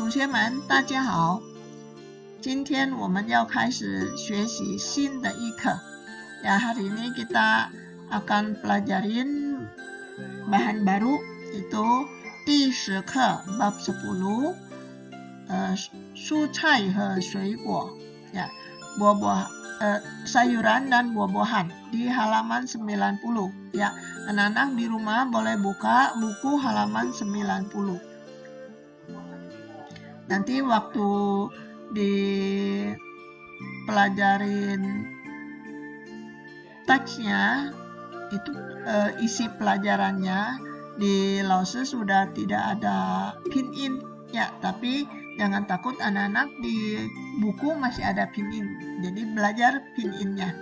同学们，大家好。今天我们要开始学习新的一课。Ya, hari ini kita akan pelajarin bahan baru, itu 第10课 bab 10, 蔬菜和水果. Ya, sayuran dan buah-buahan di halaman 90. Ya, anak-anak di rumah boleh buka buku halaman 90. Nanti waktu dipelajarin teksnya, itu isi pelajarannya di Laosi sudah tidak ada pinyin ya, tapi jangan takut, anak-anak di buku masih ada pinyin, jadi belajar pinyinnya.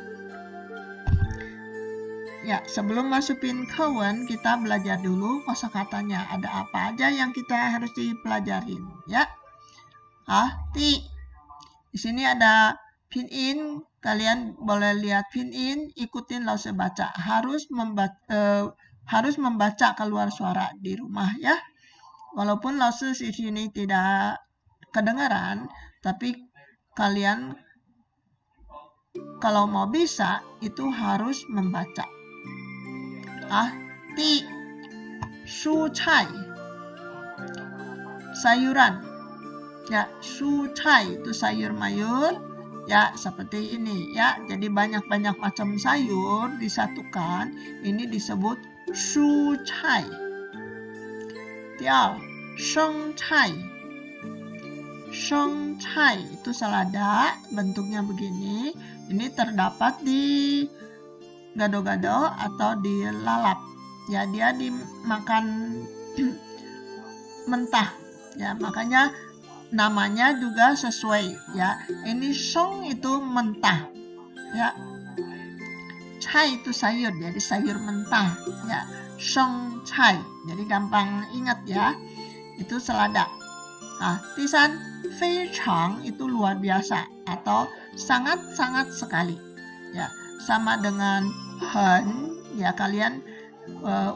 Ya, sebelum masukin kawan, kita belajar dulu kosakatanya. Ada apa aja yang kita harus dipelajarin ya. Di sini ada pinyin, kalian boleh lihat pinyin, ikutin Laosi baca. Harus membaca keluar suara di rumah ya. Walaupun Laosi di sini tidak kedengaran, tapi kalian kalau mau bisa itu harus membaca. Di su cai, sayuran. Ya, su cai itu sayur mayur. Ya, seperti ini ya. Jadi banyak-banyak macam sayur disatukan. Ini disebut su cai. Tiao, sheng cai. Sheng cai itu selada, bentuknya begini. Ini terdapat di gado-gado atau di lalap. Ya, dia dimakan mentah. Ya, makanya namanya juga sesuai ya. Ini sheng itu mentah ya. Cai itu sayur, jadi sayur mentah ya. Sheng cai, jadi gampang ingat ya. Itu selada. Tisan fei chang itu luar biasa atau sangat-sangat sekali ya. Sama dengan hen ya, kalian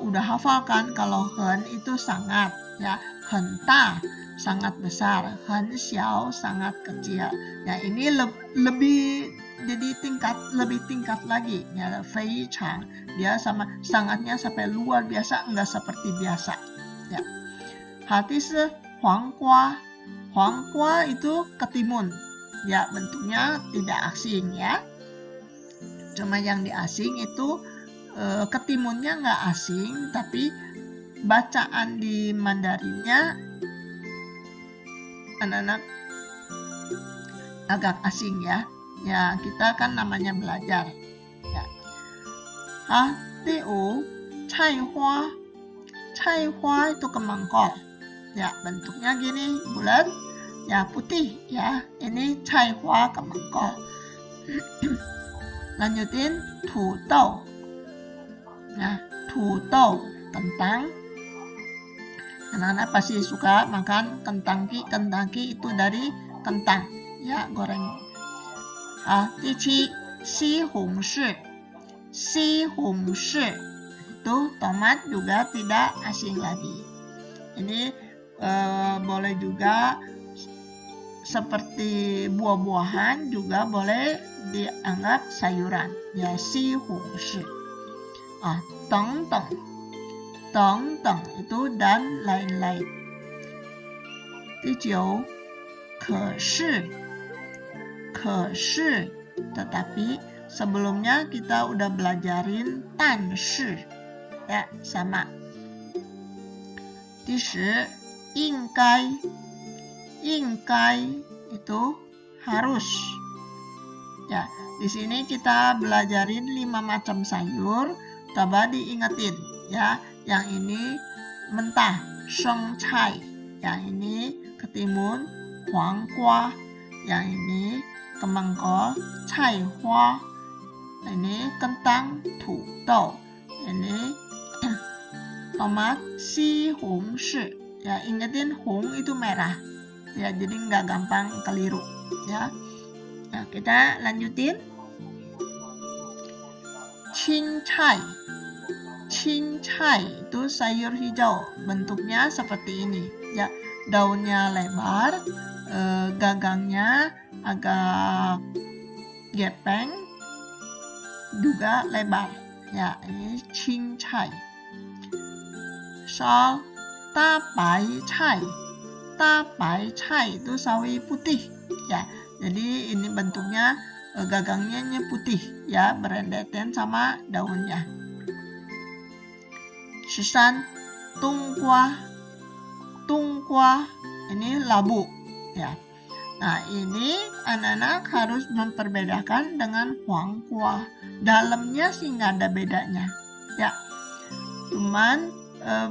udah hafalkan kalau hen itu sangat ya. Hen ta sangat besar, hen xiao sangat kecil. Ya, ini lebih tingkat lagi ya, fei chang. Dia sama sangatnya sampai luar biasa, enggak seperti biasa ya. Hati se huang gua. Huang gua itu ketimun. Ya, bentuknya tidak asing ya. Cuma yang di asing itu ketimunnya enggak asing, tapi bacaan di Mandarinnya anak-anak agak asing ya. Ya, kita kan namanya belajar ya. Tiu cai hua. Cai hua itu kembang kol. Ya, bentuknya gini, bulat ya, putih ya. Ini cai hua, kembang kol. Lanjutin tu dou. Nah, tu dou, kentang. Anak-anak pasti suka makan kentangki. Kentangki itu dari kentang ya, goreng. Dici si hong shi. Si hong shi itu tomat, juga tidak asing lagi. Ini boleh juga seperti buah-buahan, juga boleh dianggap sayuran ya, si hong shi. Teng teng. Teng itu dan lain-lain. Dijiu ke shi, tetapi sebelumnya kita udah belajarin tan shi ya, sama. Di10 应该itu harus ya. Di sini kita belajarin 5 macam sayur. Coba diingetin ya. Yang ini mentah, sheng cai. Yang ini ketimun, huang gua. Yang ini kembang kol, cai hua. Ini kentang, tu dou. Ini tomat, si hong shi. Ya, ingetin hong itu merah. Ya, jadi nggak gampang keliru ya. Nah, kita lanjutin. Cincai. Cincai itu sayur hijau, bentuknya seperti ini ya. daunnya lebar, gagangnya agak gepeng, juga lebar. Ya, ini cincai. Shao tabai cai. Tabai cai itu sawi putih. Ya, jadi ini bentuknya gagangnya putih, ya, berendetan sama daunnya. Shisan tungkwa. Tungkwa ini labu, ya. Nah, ini anak-anak harus memperbedakan dengan huangkwa. Dalamnya sih nggak ada bedanya, ya. Cuman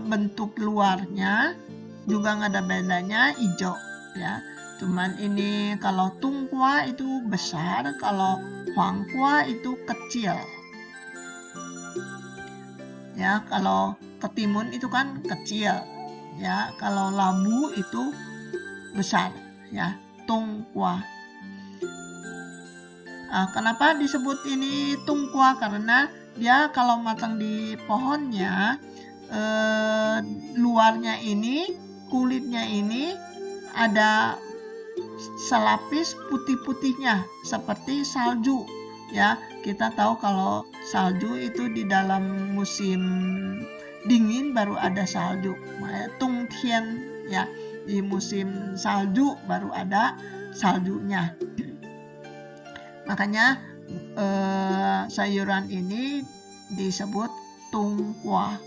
bentuk luarnya juga nggak ada bedanya, hijau, ya. Cuman ini kalau tungkwa itu besar, kalau huangkwa itu kecil. Ya, kalau ketimun itu kan kecil, ya. Kalau labu itu besar, ya. Tungkwa. Kenapa disebut ini tungkwa? Karena dia kalau matang di pohonnya, luarnya ini, kulitnya ini ada selapis putih-putihnya seperti salju, ya. Kita tahu kalau salju itu di dalam musim dingin baru ada salju, tungtian, ya. Di musim salju baru ada saljunya. Makanya sayuran ini disebut tungkwa.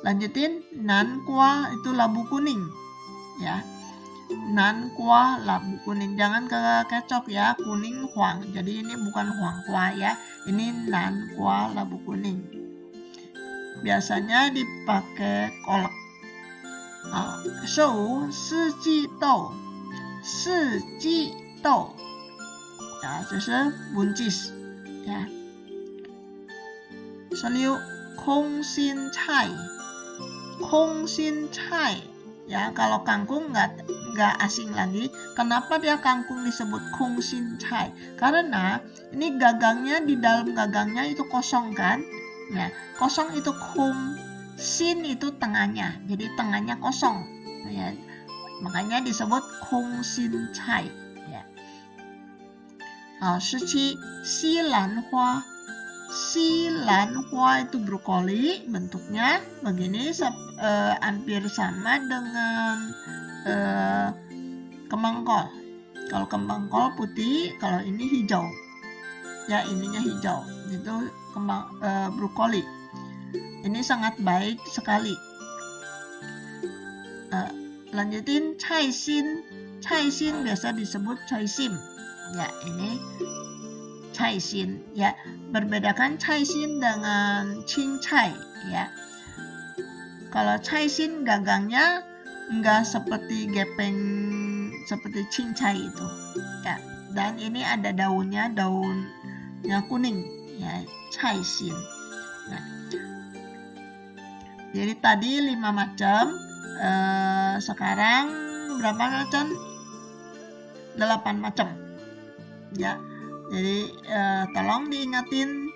Lanjutin, nankwa itu labu kuning, ya. Nankwa labu kuning, jangan kecok, ya, kuning huang. Jadi ini bukan huangkwa, ya. Ini nankwa labu kuning. Biasanya dipakai kolak. Shou si ji dou. Si ji dou. Ya, 这是 buncis, ya. Seliu kong xin cai. Kong xin cai, ya. Kalau kangkung nggak asing lagi. Kenapa dia kangkung disebut kong xin cai? Karena ini gagangnya, di dalam gagangnya itu kosong, kan? Ya, kosong itu kong. Sin itu tengahnya, jadi tengahnya kosong, ya. Makanya disebut kong xin cai, ya. Shiqi xilan hua. Xilan hua itu brokoli, bentuknya begini, hampir sama dengan kembang kol. Kalau kembang kol putih, kalau ini hijau, ya, ininya hijau, itu kembang brokoli. Ini sangat baik sekali. Lanjutin cai xin. Cai xin biasa disebut cai sim. Ya, ini cai xin, ya. Berbedakan cai xin dengan cincai, ya. Kalau cai xin gagangnya enggak seperti gepeng seperti cincai itu, ya. Dan ini ada daunnya kuning, ya, cai xin. Nah, jadi tadi 5 macam, sekarang berapa macam? 8 macam, ya. Jadi tolong diingatin,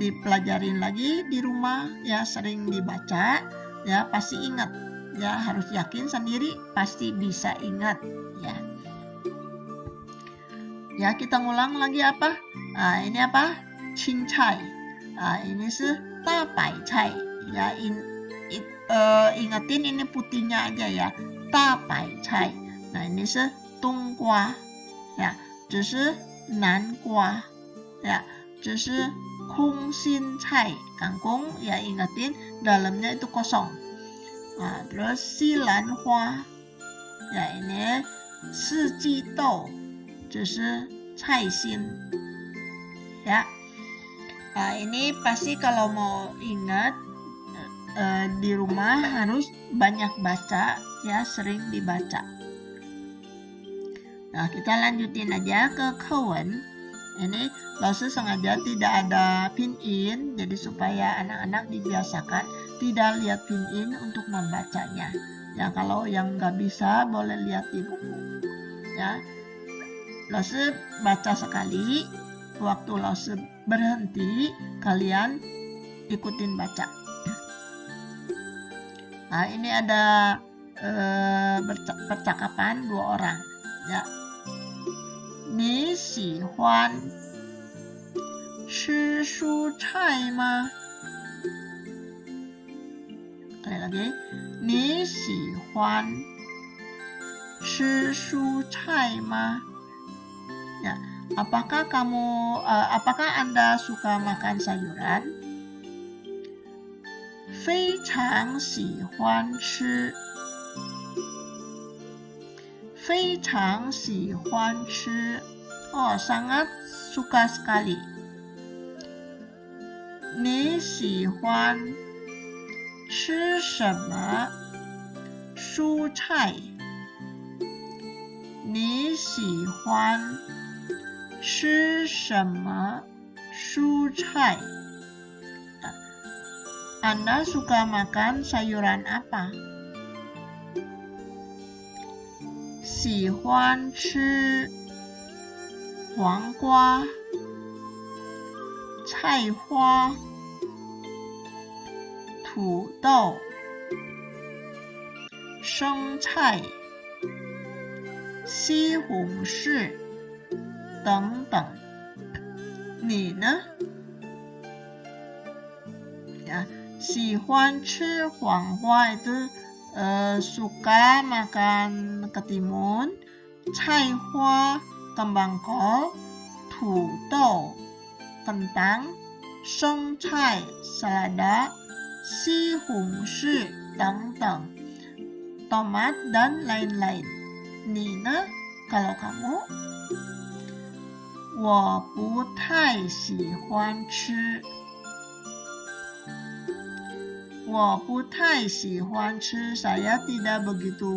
dipelajarin lagi di rumah, ya, sering dibaca, ya, pasti ingat, ya, harus yakin sendiri pasti bisa ingat, ya. Ya, kita ngulang lagi apa? Ini apa? Cincai. Ini tabai cai, ya. Ingatin ini putihnya aja, ya. Tabai cai. Nah, ini tungkwa, ya. 这是南瓜, ya. 这是空心菜, kangkung, ya, ingatin dalamnya itu kosong. Terus silan hua, ya, ini si ji dou, 这是菜心, ya. Ini pasti kalau mau ingat di rumah harus banyak baca, ya, sering dibaca. Nah, kita lanjutin aja ke kewen. Ini Laoshi sengaja tidak ada pinyin, jadi supaya anak-anak dibiasakan tidak lihat pinyin untuk membacanya. Ya, kalau yang nggak bisa boleh lihat di buku, ya. Laoshi baca sekali, waktu Laoshi berhenti, kalian ikutin baca. Nah, ini ada percakapan dua orang. Ya. 你喜欢吃蔬菜吗? Sekali lagi. 你喜欢吃蔬菜吗? Ya. Apakah Anda suka makan sayuran? 非常喜欢吃。非常喜欢吃。Oh, sangat suka sekali. 你喜欢吃什么蔬菜？你喜欢吃什么蔬菜？ Anda suka makan sayuran apa? 喜欢吃黄瓜、菜花、土豆、生菜、西红柿等等。你呢？ Ya, 喜欢吃黄瓜 itu suka makan ketimun, cai hua, kembang kol, tudou, kentang, sheng cai, selada, si hung shi, teng-teng, tomat dan lain-lain. Nina, kalau kamu? 我不太喜欢吃。我不太喜欢吃, saya tidak begitu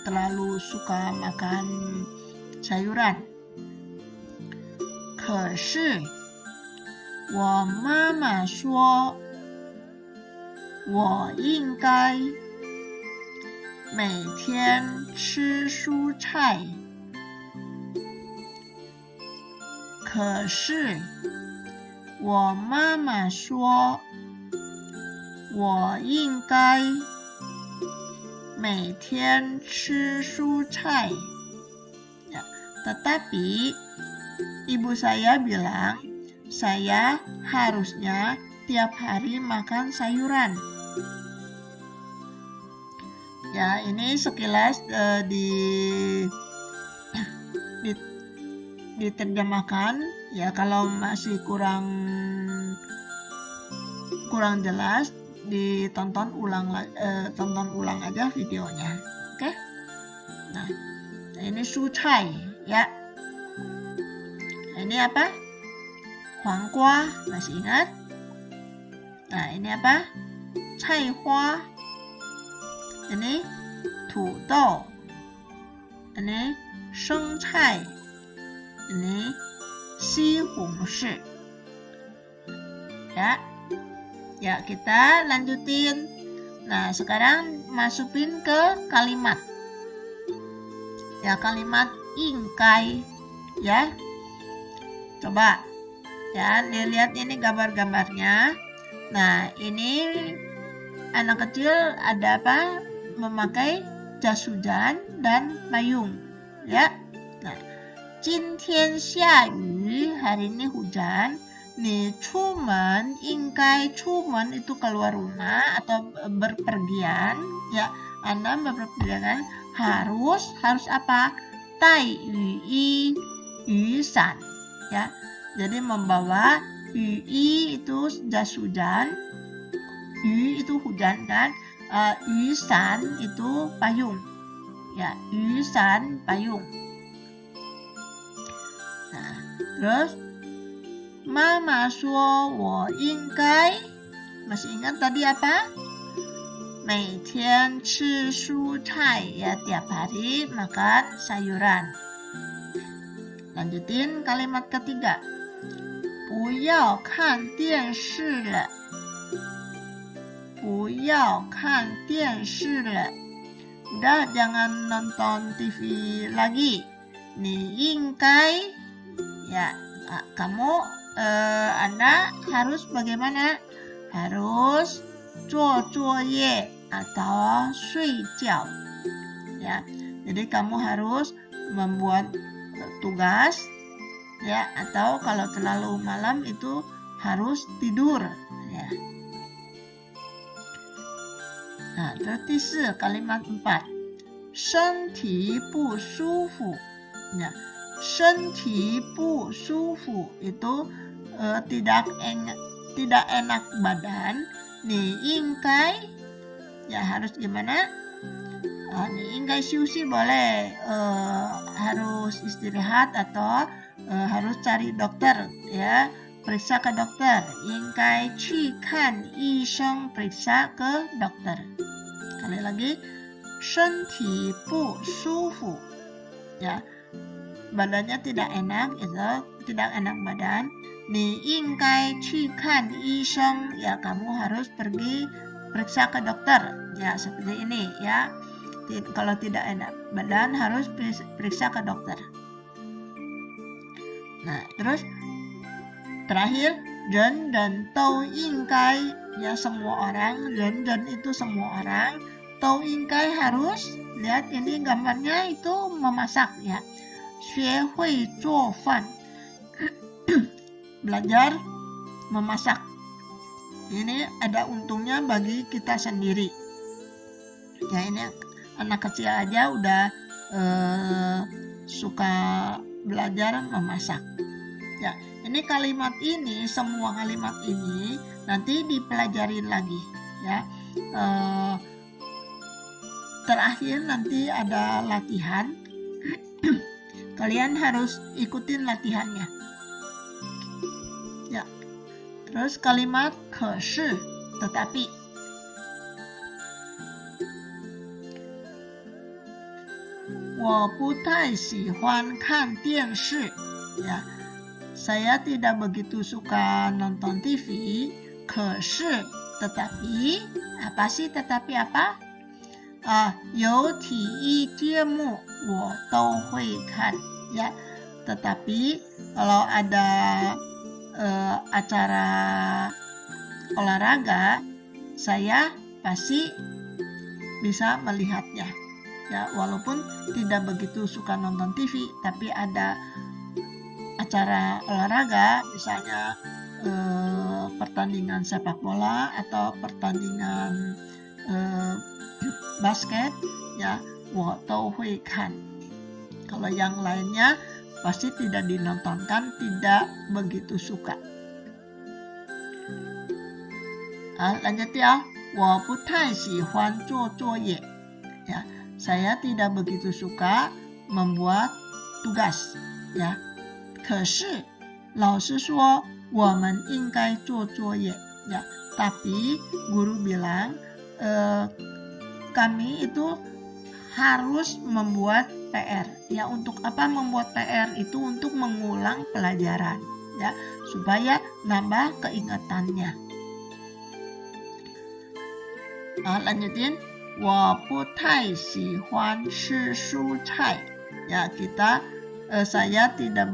terlalu suka makan sayuran. 可是我妈妈说我应该每天吃蔬菜。可是我妈妈说我应该每天吃蔬菜. Ya, tetapi ibu saya bilang saya harusnya tiap hari makan sayuran. Ya, ini sekilas diterjemahkan. Ya, kalau masih kurang jelas, ditonton ulang aja videonya. Oke? Nah, ini sucai ya. Ini apa? Huanggua, masih ingat? Nah, ini apa? Cai hua. Ini tudou. Ini sheng cai. Ini si hung shi. Ya. Ya, kita lanjutin. Nah, sekarang masukin ke kalimat. Ya, kalimat ingkai. Ya. Coba. Ya, lihat ini gambar-gambarnya. Nah, ini anak kecil ada apa? Memakai jas hujan dan payung. Ya. Nah, 今天下雨, hari ini hujan. 你出门应该出门 itu keluar rumah atau berpergian. Ya, Anda berpergian harus apa? 带雨衣, 雨伞. Ya, jadi membawa 雨衣 itu jas hujan, 雨 itu hujan dan 雨伞 itu payung. Ya, 雨伞 payung. Nah, terus 妈妈说我应该, masih ingat tadi apa? 每天吃蔬菜, ya tiap hari makan sayuran. Lanjutin kalimat ketiga. 不要看电视了. 不要看电视了. Udah, jangan nonton TV lagi. 你应该, ya, kamu Anda harus bagaimana? Harus 做作业 atau 睡觉. ya. Jadi kamu harus membuat tugas ya, atau kalau terlalu malam itu harus tidur ya. Nah, terus kalimat 4. 身体不舒服 ya. 身体不舒服 itu tidak enak badan. 你应该 ya harus gimana? 你应该休息 boleh harus istirahat atau harus cari dokter ya, periksa ke dokter. 应该去看医生 periksa ke dokter. Sekali lagi, 身体不舒服 ya, badannya tidak enak, itu tidak enak badan. 你应该去看医生 ya, kamu harus pergi periksa ke dokter ya, seperti ini ya. Kalau tidak enak badan harus periksa ke dokter. Nah, terus terakhir, 人人都应该 ya, semua orang. 人人 itu semua orang. 都应该 harus, lihat ini gambarnya itu memasak ya. 学会做饭 belajar memasak. Ini ada untungnya bagi kita sendiri ya. Ini anak kecil aja udah suka belajar memasak ya. Ini kalimat ini, semua kalimat ini nanti dipelajarin lagi ya. Terakhir nanti ada latihan. Kalian harus ikutin latihannya ya. Terus kalimat 可是 tetapi. 我不太喜欢看电视 ya. Saya tidak begitu suka nonton TV. 可是 tetapi, apa sih tetapi apa? 有体育节目我都会看 ya. Tetapi kalau ada acara olahraga, saya pasti bisa melihatnya ya, walaupun tidak begitu suka nonton TV, tapi ada acara olahraga, misalnya pertandingan sepak bola atau pertandingan basket ya, 我都会看. Kalau yang lainnya pasti tidak dinontonkan, tidak begitu suka. Lanjut ya. 我不太喜欢做作业 ya. Saya tidak begitu suka membuat tugas ya. 可是老师说我们应该做作业 ya. Tapi guru bilang kami itu harus membuat PR ya. Untuk apa membuat PR? Itu untuk mengulang pelajaran ya, supaya nambah keingatannya. Lanjutin. 我不太喜欢吃蔬菜 ya. Saya tidak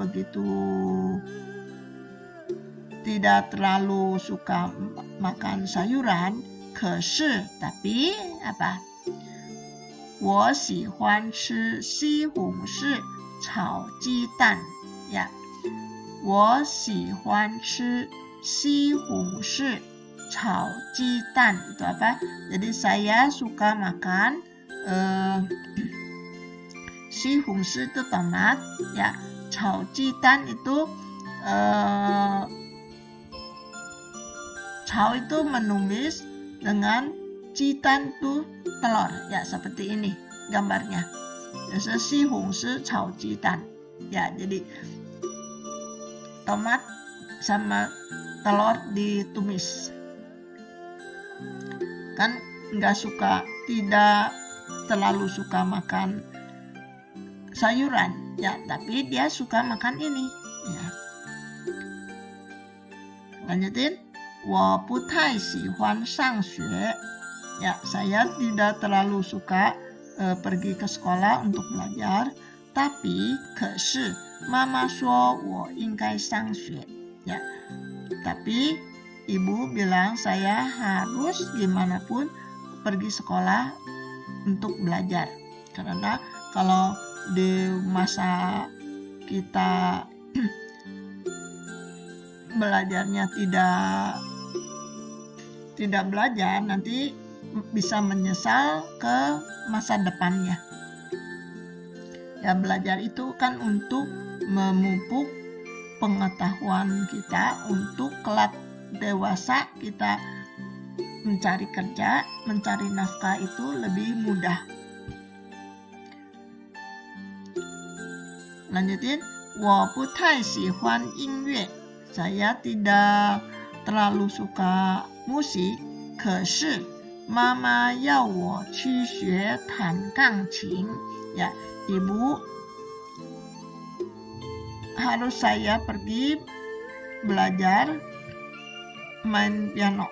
terlalu suka makan sayuran. 可是 tapi apa? 我喜欢吃西红柿炒鸡蛋 ya. 我喜欢吃西红柿炒鸡蛋 itu apa? Jadi saya suka makan西红柿 itu tomat ya. 炒鸡蛋 itu炒 itu menumis, dengan 鸡蛋 itu telur ya, seperti ini gambarnya. Jadi 西红柿炒鸡蛋 ya. Jadi tomat sama telur ditumis. Kan tidak terlalu suka makan sayuran ya, tapi dia suka makan ini ya. Lanjutin. 我不太喜欢上学 ya. Saya tidak terlalu suka pergi ke sekolah untuk belajar. Tapi 可是妈妈说我应该上学 ya. Tapi ibu bilang saya harus gimana pun pergi sekolah untuk belajar Karena kalau di masa kita belajarnya tidak belajar, nanti bisa menyesal ke masa depannya. Ya, belajar itu kan untuk memupuk pengetahuan kita, untuk kelak dewasa kita mencari kerja, mencari nafkah itu lebih mudah. Lanjutin, 我不太喜欢音乐, saya tidak terlalu suka musik, 可是妈妈要我去学弹钢琴. Ya, ibu harus saya pergi belajar main piano.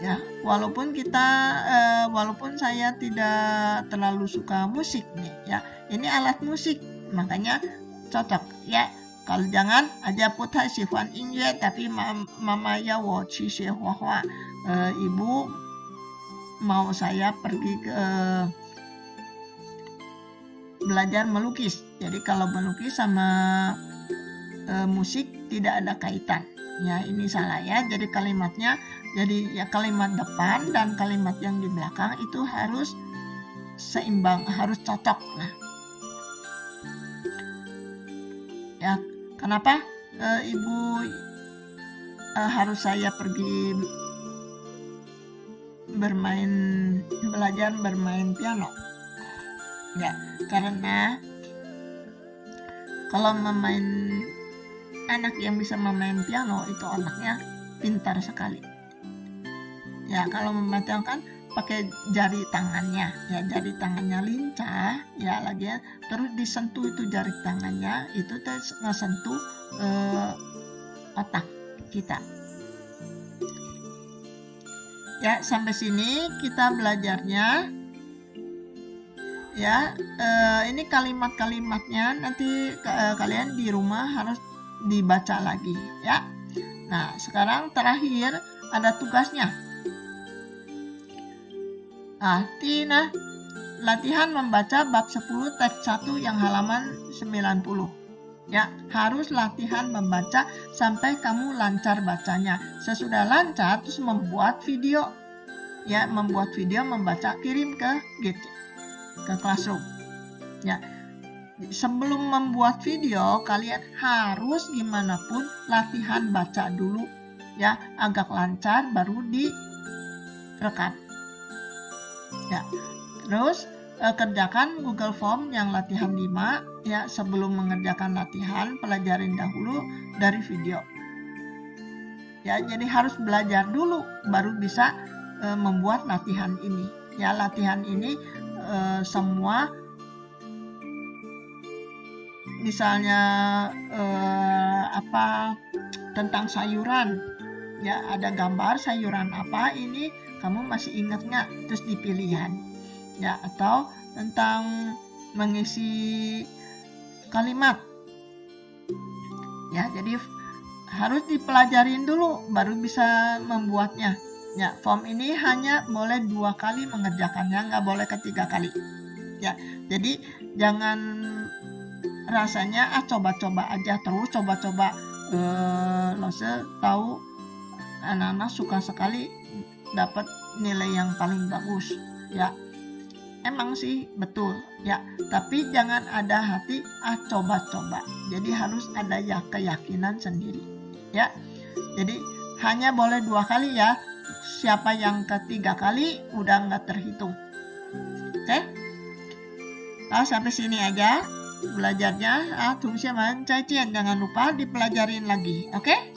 Ya, walaupun saya tidak terlalu suka musik nih, ya, ini alat musik, makanya cocok, ya. Kalau jangan aja putar sihuan inye, tapi mama ya wo qu xue hua hua, ibu mau saya pergi ke belajar melukis. Jadi kalau melukis sama musik tidak ada kaitan. Ya, ini salah ya. Jadi kalimatnya, jadi ya kalimat depan dan kalimat yang di belakang itu harus seimbang, harus cocok. Nah, ya, kenapa ibu harus saya pergi belajar bermain piano? Ya, karena kalau anak yang bisa memain piano itu anaknya pintar sekali. Ya, kalau memain piano kan pakai jari tangannya, ya, jari tangannya lincah, ya, lagian terus disentuh itu jari tangannya, itu ngesentuh otak kita. Ya, sampai sini kita belajarnya. Ya, ini kalimat-kalimatnya nanti kalian di rumah harus dibaca lagi, ya. Nah, sekarang terakhir ada tugasnya. Nah, Tina, latihan membaca bab 10 teks 1 yang halaman 90. Ya, harus latihan membaca sampai kamu lancar bacanya. Sesudah lancar, terus membuat video. Ya, membuat video membaca, kirim ke GC, ke Classroom. Ya, sebelum membuat video, kalian harus gimana pun latihan baca dulu. Ya, agak lancar baru direkam. Ya, terus kerjakan Google Form yang latihan 5, ya. Sebelum mengerjakan latihan, pelajarin dahulu dari video. Ya, jadi harus belajar dulu baru bisa membuat latihan ini. Ya, latihan ini semua, misalnya tentang sayuran, ya, ada gambar sayuran apa ini, kamu masih ingat nggak? Terus dipilihan, ya. Atau tentang mengisi kalimat, ya. Jadi harus dipelajarin dulu baru bisa membuatnya. Ya, form ini hanya boleh 2 kali mengerjakannya, nggak boleh ketiga kali. Ya, jadi jangan rasanya coba-coba aja terus, coba-coba. Lose tahu anak-anak suka sekali dapat nilai yang paling bagus, ya. Emang sih betul, ya. Tapi jangan ada hati coba-coba. Jadi harus ada keyakinan sendiri, ya. Jadi hanya boleh 2 kali ya. Siapa yang ketiga kali udah nggak terhitung. Oke? Nah, sampai sini aja belajarnya. Jangan lupa dipelajarin lagi, oke?